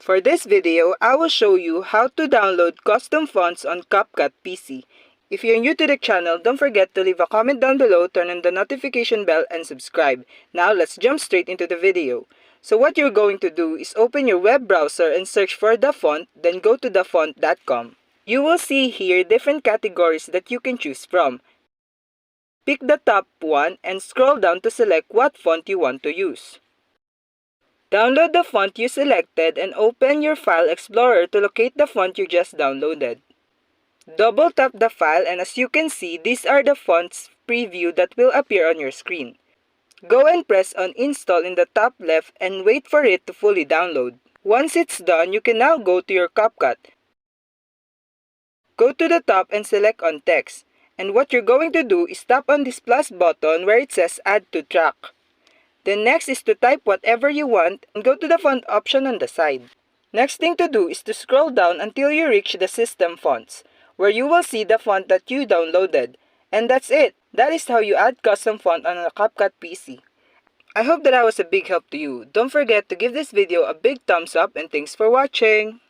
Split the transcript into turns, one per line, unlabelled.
For this video, I will show you how to download custom fonts on Capcut PC. If you're new to the channel, don't forget to leave a comment down below, turn on the notification bell, and subscribe. Now let's jump straight into the video. So what you're going to do is open your web browser and search for the font, then go to thefont.com. You will see here different categories that you can choose from. Pick the top one and scroll down to select what font you want to use. Download the font you selected and open your File Explorer to locate the font you just downloaded. Double tap the file and as you can see, these are the fonts preview that will appear on your screen. Go and press on Install in the top left and wait for it to fully download. Once it's done, you can now go to your Capcut. Go to the top and select on Text. And what you're going to do is tap on this plus button where it says Add to Track. Then next is to type whatever you want and go to the font option on the side. Next thing to do is to scroll down until you reach the system fonts, where you will see the font that you downloaded. And that's it. That is how you add custom font on a Capcut PC. I hope that I was a big help to you. Don't forget to give this video a big thumbs up and thanks for watching.